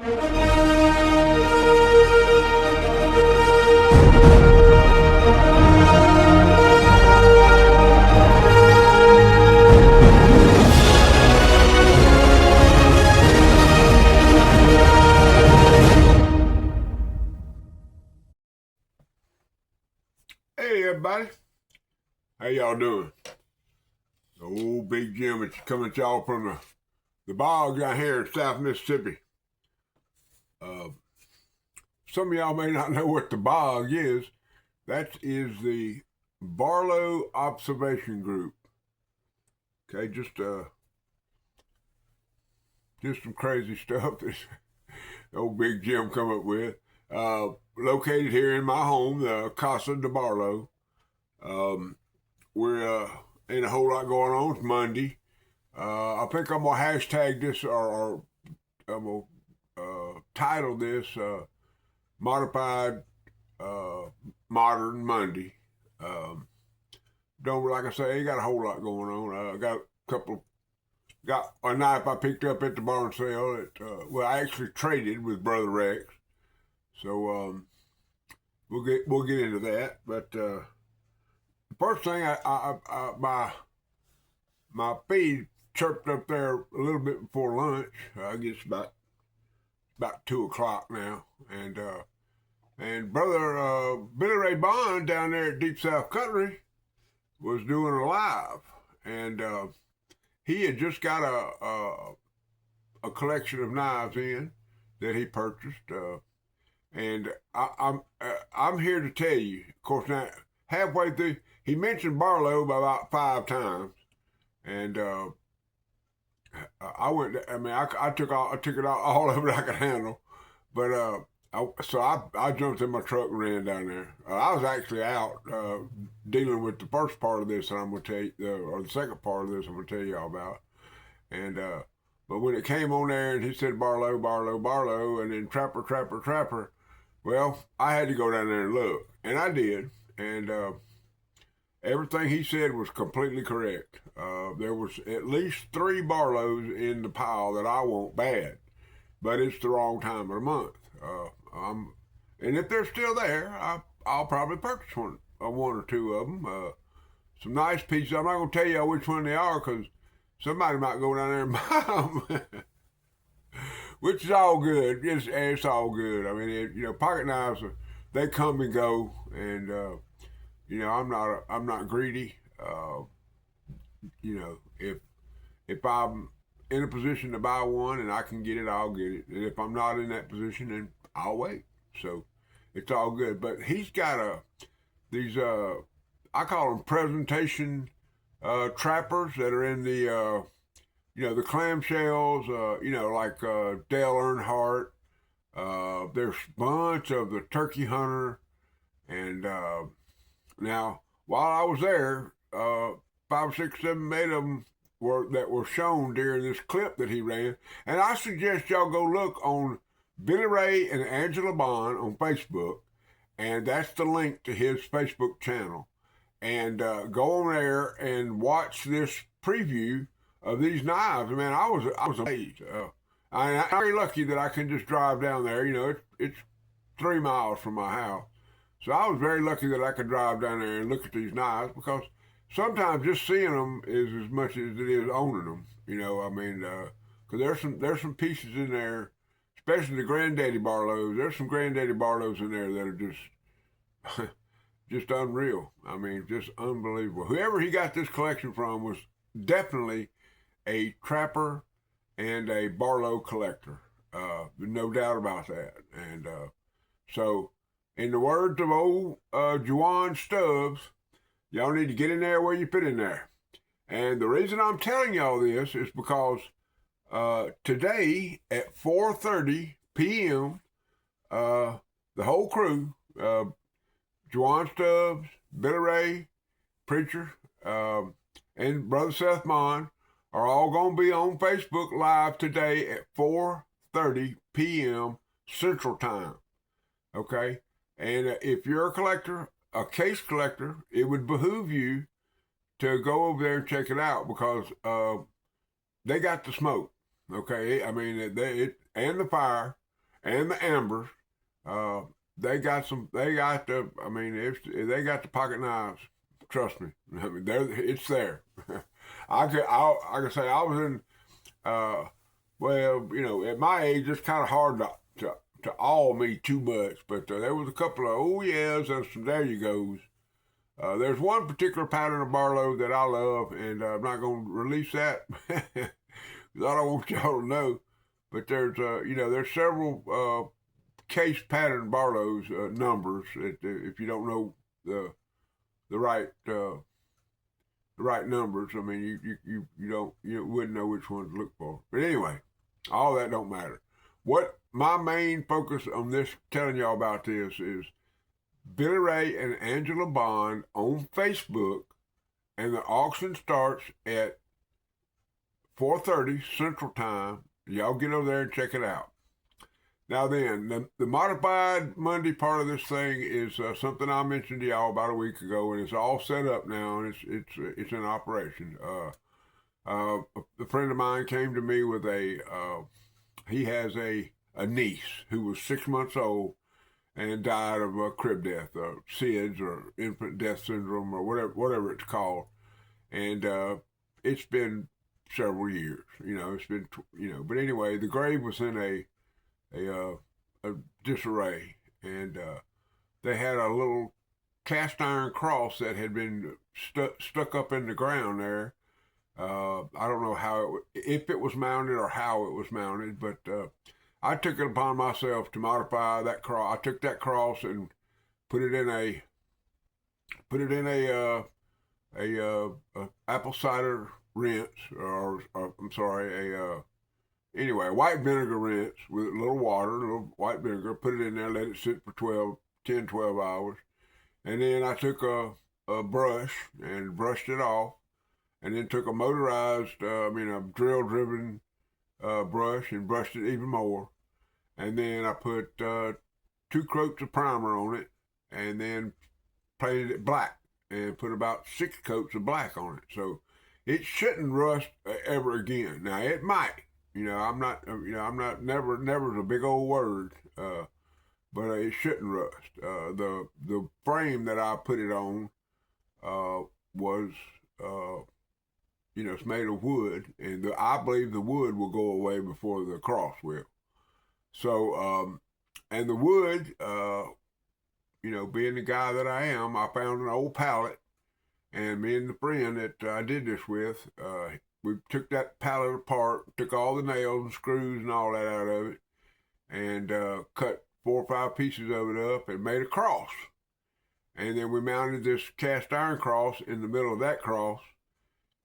Hey everybody, how y'all doing? The old Big Jim is coming at y'all from the bogs out here in South Mississippi. Some of y'all may not know what the bog is. That is the Barlow Observation Group. Okay, just some crazy stuff that old Big Jim come up with. Located here in my home, the Casa de Barlow. We're ain't a whole lot going on. It's Monday. I think I'm gonna hashtag this or I'm gonna title this Modified Modern Monday. Don't, like I say, ain't got a whole lot going on. I got a knife I picked up at the barn sale. I actually traded with Brother Rex. So we'll get into that. But the first thing, my feed chirped up there a little bit before lunch. I guess about 2:00 now, and Brother Billy Ray Bond down there at Deep South Country was doing a live, and he had just got a collection of knives in that he purchased, and I'm here to tell you. Of course, now halfway through, he mentioned Barlow about 5 times, and I went. I mean, I took it all of it I could handle, but I jumped in my truck and ran down there. I was actually out dealing with the first part of this that I'm going to tell you, or the second part of this I'm going to tell y'all about. And but when it came on there and he said Barlow, Barlow, Barlow, and then Trapper, Trapper, Trapper, well, I had to go down there and look, and I did, and everything he said was completely correct. There was at least 3 Barlows in the pile that I want bad, but it's the wrong time of the month. And if they're still there, I'll probably purchase one or two of them. Some nice pieces. I'm not going to tell you which one they are because somebody might go down there and buy them. Which is all good. It's all good. I mean, pocket knives, they come and go, and I'm not greedy. If I'm in a position to buy one and I can get it, I'll get it. And if I'm not in that position, then I'll wait. So it's all good. But he's got these I call them presentation trappers that are in the the clamshells. Like Dale Earnhardt. There's a bunch of the Turkey Hunter, and now while I was there, 5, 6, 7, 8 of them were shown during this clip that he ran. And I suggest y'all go look on Billy Ray and Angela Bond on Facebook, and that's the link to his Facebook channel. And go on there and watch this preview of these knives. Man, I was amazed. I'm very lucky that I can just drive down there. It's 3 miles from my house. So I was very lucky that I could drive down there and look at these knives, because sometimes just seeing them is as much as it is owning them. Because there's some pieces in there, especially the Granddaddy Barlows. There's some Granddaddy Barlows in there that are just just unreal. I mean, just unbelievable. Whoever he got this collection from was definitely a trapper and a Barlow collector. No doubt about that. And so, in the words of old Juwan Stubbs, y'all need to get in there where you fit in there. And the reason I'm telling y'all this is because today at 4:30 p.m., the whole crew, Juwan Stubbs, Billy Ray, Preacher, and Brother Seth Mon, are all going to be on Facebook Live today at 4:30 p.m. Central Time. Okay? And if you're a collector, a case collector, it would behoove you to go over there and check it out, because they got the smoke. Okay? I mean, and the fire. and the ambers. Uh, they got some. They got the. I mean, if they got the pocket knives, trust me. I mean, it's there. I could say I was in. Uh, well, at my age, it's kind of hard to awe me too much, but there was a couple of oh yeahs and some there you goes. There's one particular pattern of Barlow that I love, and I'm not going to release that because I don't want y'all to know. But there's several case pattern Barlow's numbers. If you don't know the the right uh, the right numbers, I mean you wouldn't know which one to look for. But anyway, all that don't matter. What my main focus on this telling y'all about this is Billy Ray and Angela Bond on Facebook, and the auction starts at 4:30 Central Time. Y'all get over there and check it out. Now then, the modified Monday part of this thing is something I mentioned to y'all about a week ago, and it's all set up now, and it's in operation. A friend of mine came to me with he has a niece who was 6 months old and died of a crib death, SIDS or infant death syndrome or whatever it's called, and it's been several years. It's been but anyway, the grave was in a disarray, and they had a little cast iron cross that had been stuck up in the ground there. I don't know if it was mounted or how it was mounted, but I took it upon myself to modify that cross. I took that cross and put it in a apple cider rinse, or I'm sorry, anyway, white vinegar rinse with a little water, a little white vinegar. Put it in there, let it sit for 10, 12 hours, and then I took a brush and brushed it off, and then took a motorized, a drill-driven brush and brushed it even more. And then I put 2 coats of primer on it, and then painted it black and put about 6 coats of black on it. So it shouldn't rust ever again. Now it might. I'm not never is a big old word, but it shouldn't rust. The frame that I put it on was it's made of wood, and I believe the wood will go away before the cross will. So, and the wood, being the guy that I am, I found an old pallet, and me and the friend that I did this with, we took that pallet apart, took all the nails and screws and all that out of it, and cut 4 or 5 pieces of it up and made a cross. And then we mounted this cast iron cross in the middle of that cross,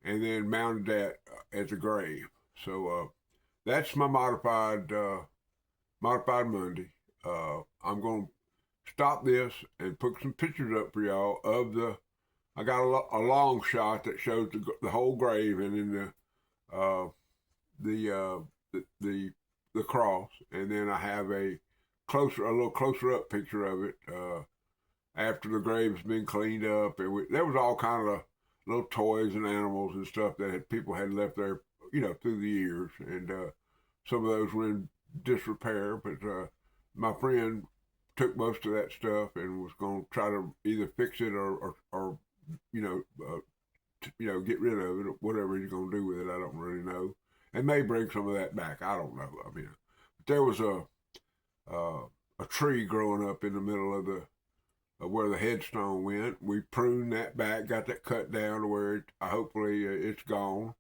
and then mounted that at the grave. So that's my modified Monday. I'm going to stop this and put some pictures up for y'all of I got a long shot that shows the whole grave, and then the cross, and then I have a little closer up picture of it after the grave's been cleaned up. There was all kind of little toys and animals and stuff that people had left there, through the years, and some of those were in disrepair. But my friend took most of that stuff and was going to try to either fix it or get rid of it, or whatever he's going to do with it. I don't really know. And may bring some of that back. I don't know. I mean, but there was a tree growing up in the middle of where the headstone went. We pruned that back, got that cut down to where hopefully it's gone,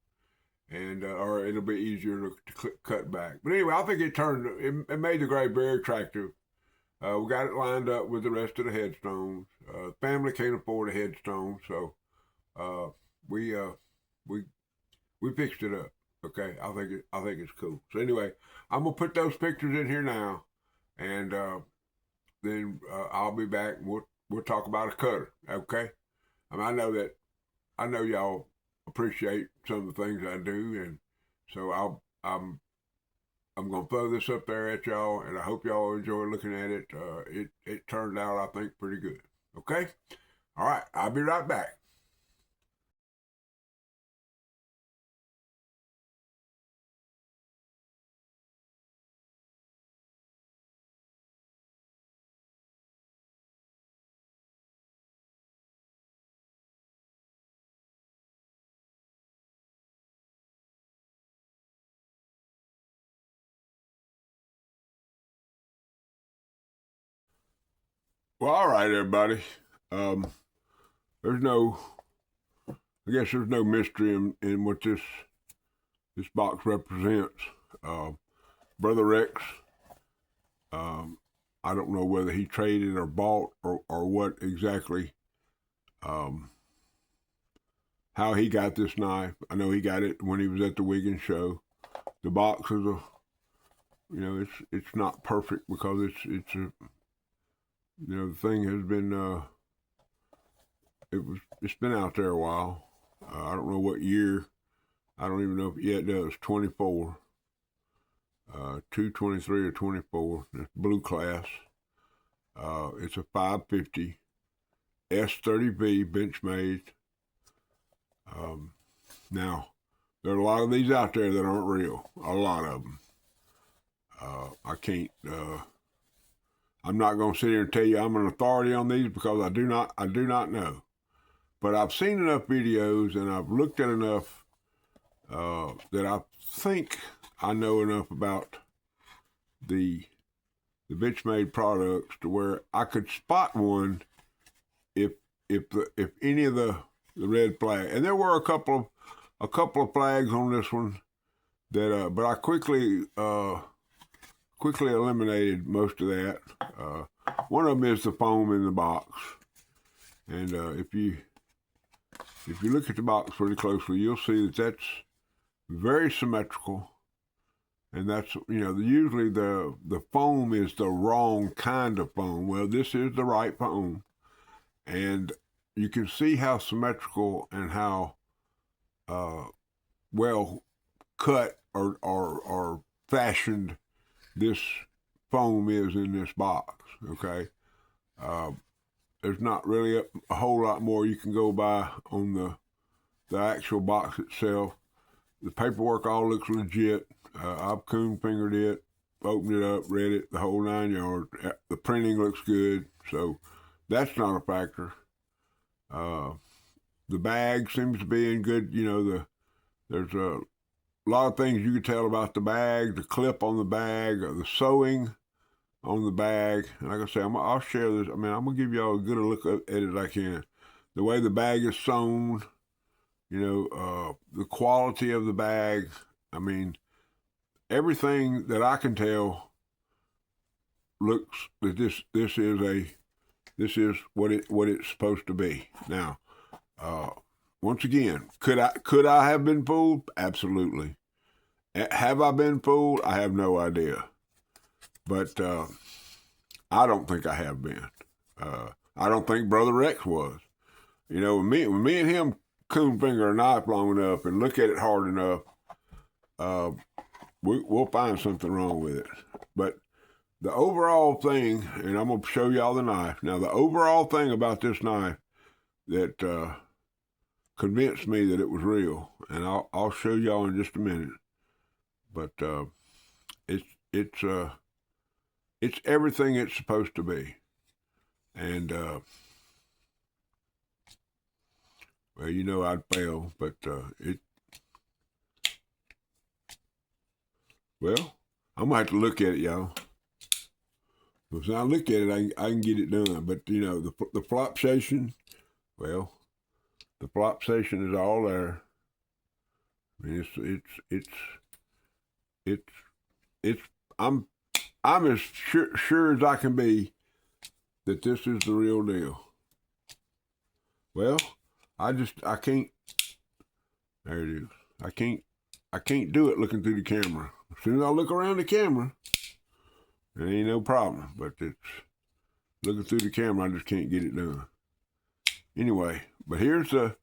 and or it'll be easier to cut back. But anyway, I think it made the grave very attractive. We got it lined up with the rest of the headstones. Family can't afford a headstone, so we fixed it up. Okay, I think it's cool. So anyway, I'm gonna put those pictures in here now, and then I'll be back. And we'll talk about a cutter. Okay, I know y'all appreciate some of the things I do, and so I'm gonna throw this up there at y'all, and I hope y'all enjoy looking at it. It turned out, I think, pretty good. Okay, all right, I'll be right back. Well, all right, everybody. There's no, I guess there's no mystery in what this box represents. Brother Rex, I don't know whether he traded or bought or what exactly, how he got this knife. I know he got it when he was at the Wiggins show. The box is it's not perfect because the thing has been, it's been out there a while. I don't know what year. I don't even know if it does. 24, 223 or 24. It's blue class. It's a 550 S30V Benchmade. Now, there are a lot of these out there that aren't real. A lot of them. I can't. I'm not going to sit here and tell you I'm an authority on these because I do not know. But I've seen enough videos and I've looked at enough that I think I know enough about the Benchmade products to where I could spot one if any of the red flag. And there were a couple of flags on this one that but I quickly eliminated most of that. One of them is the foam in the box, and if you look at the box pretty closely, you'll see that that's very symmetrical, and that's usually the foam is the wrong kind of foam. Well, this is the right foam, and you can see how symmetrical and how well cut or fashioned this foam is in this box. Okay, there's not really a whole lot more you can go by on the actual box itself. The paperwork all looks legit. I've coon fingered it, opened it up, read it, the whole 9 yards. The printing looks good, so that's not a factor. The bag seems to be in good. There's a lot of things you can tell about the bag, the clip on the bag, the sewing on the bag. And like I say, I'll share this. I'm going to give y'all as good a look at it as I can. The way the bag is sewn, the quality of the bag. Everything that I can tell looks that this is what it's supposed to be. Now, once again, could I have been fooled? Absolutely. Have I been fooled? I have no idea. But I don't think I have been. I don't think Brother Rex was. When me and him coon finger a knife long enough and look at it hard enough, we'll find something wrong with it. But the overall thing, and I'm going to show y'all the knife. Now, the overall thing about this knife that convinced me that it was real, and I'll show y'all in just a minute. But it's everything it's supposed to be, and well, I'd fail, but well, I'm gonna have to look at it, y'all. If I look at it, I can get it done. But the flopsation, well, the flopsation is all there. I'm as sure as I can be that this is the real deal. Well, I can't. There it is. I can't do it looking through the camera. As soon as I look around the camera, it ain't no problem. But it's looking through the camera, I just can't get it done. Anyway, but here's the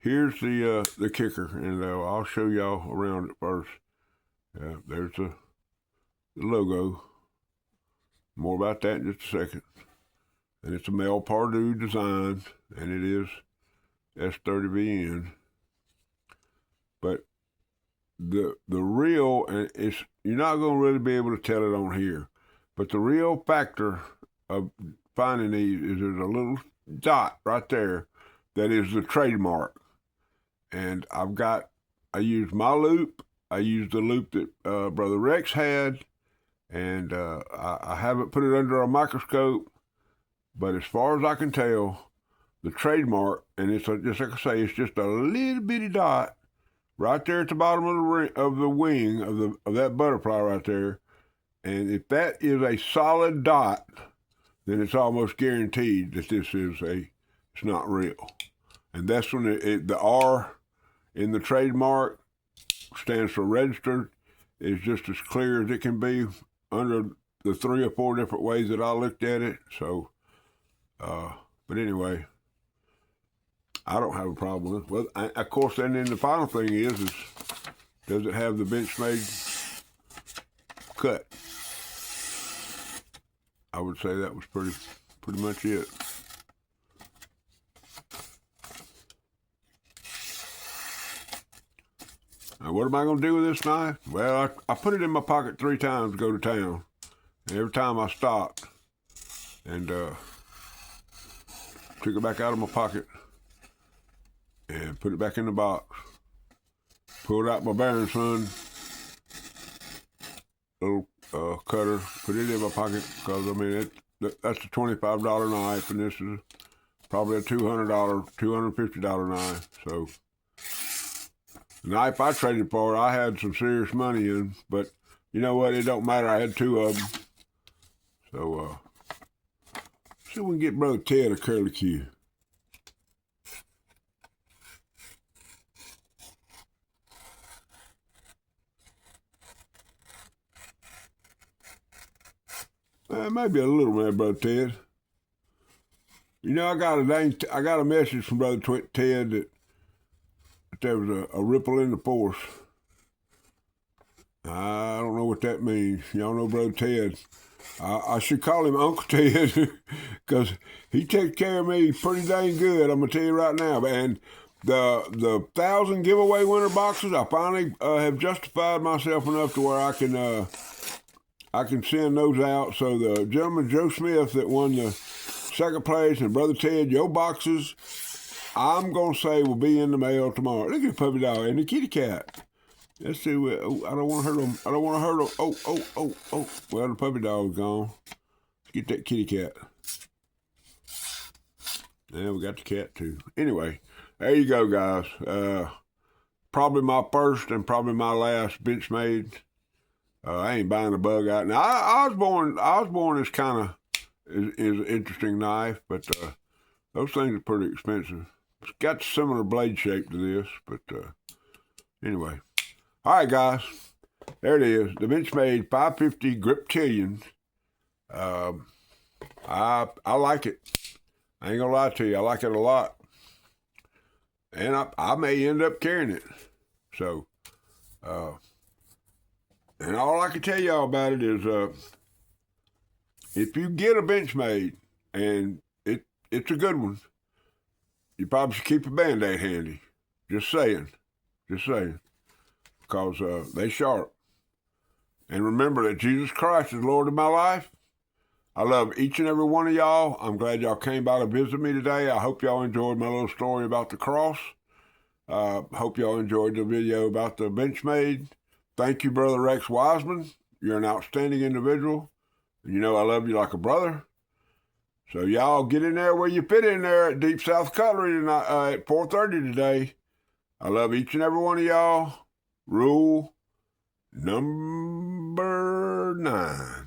kicker, and I'll show y'all around it first. There's the logo. More about that in just a second. And it's a Mel Pardue design, and it is S30VN. But the real, and you're not going to really be able to tell it on here, but the real factor of finding these is there's a little dot right there that is the trademark. And I used my loop. I used the loop that Brother Rex had, and I haven't put it under a microscope, But as far as I can tell, the trademark, and it's just like I say, it's just a little bitty dot right there at the bottom of the wing of that butterfly right there. And if that is a solid dot, then it's almost guaranteed that it's not real. And that's when the R in the trademark stands for registered. It's just as clear as it can be under the 3 or 4 different ways that I looked at it. So, but anyway, I don't have a problem with it. Well, of course, and then the final thing is does it have the Benchmade cut? I would say that was pretty much it. Now, what am I going to do with this knife? Well, I put it in my pocket 3 times to go to town. And every time I stopped and took it back out of my pocket and put it back in the box. Pulled out my Baron Son little cutter, put it in my pocket because, I mean, that's a $25 knife, and this is probably a $250 knife. So the knife I traded for, I had some serious money in, but you know what? It don't matter. I had 2 of them. So, see if we can get Brother Ted a curly Q. Maybe a little bit, Brother Ted. You know, I got a message from Brother Ted that there was a ripple in the force. I don't know what that means. Y'all know Brother Ted. I should call him Uncle Ted because he takes care of me pretty dang good. I'm gonna tell you right now. And the 1,000 giveaway winner boxes, I finally have justified myself enough to where I can send those out. So the gentleman Joe Smith that won the 2nd place, and Brother Ted, your boxes, I'm gonna say will be in the mail tomorrow. Look at the puppy dog and the kitty cat. Let's see. Oh, I don't want to hurt them. I don't want to hurt them. Oh. Well, the puppy dog's gone. Let's get that kitty cat. Yeah, we got the cat too. Anyway, there you go, guys. Probably my first and probably my last Benchmade. I ain't buying a bug out. Now, Osborne is kind of is an interesting knife, but those things are pretty expensive. It's got similar blade shape to this, but anyway. All right, guys. There it is. The Benchmade 550 Griptilian. I like it. I ain't gonna lie to you. I like it a lot. And I may end up carrying it. So, and all I can tell y'all about it is if you get a Benchmade and it's a good one, you probably should keep a Band-Aid handy. Just saying. Because they sharp. And remember that Jesus Christ is Lord of my life. I love each and every one of y'all. I'm glad y'all came by to visit me today. I hope y'all enjoyed my little story about the cross. Hope y'all enjoyed the video about the Benchmade. Thank you, Brother Rex Wiseman. You're an outstanding individual. You know I love you like a brother. So y'all get in there where you fit in there at Deep South Cutlery tonight, at 4:30 today. I love each and every one of y'all. Rule number 9.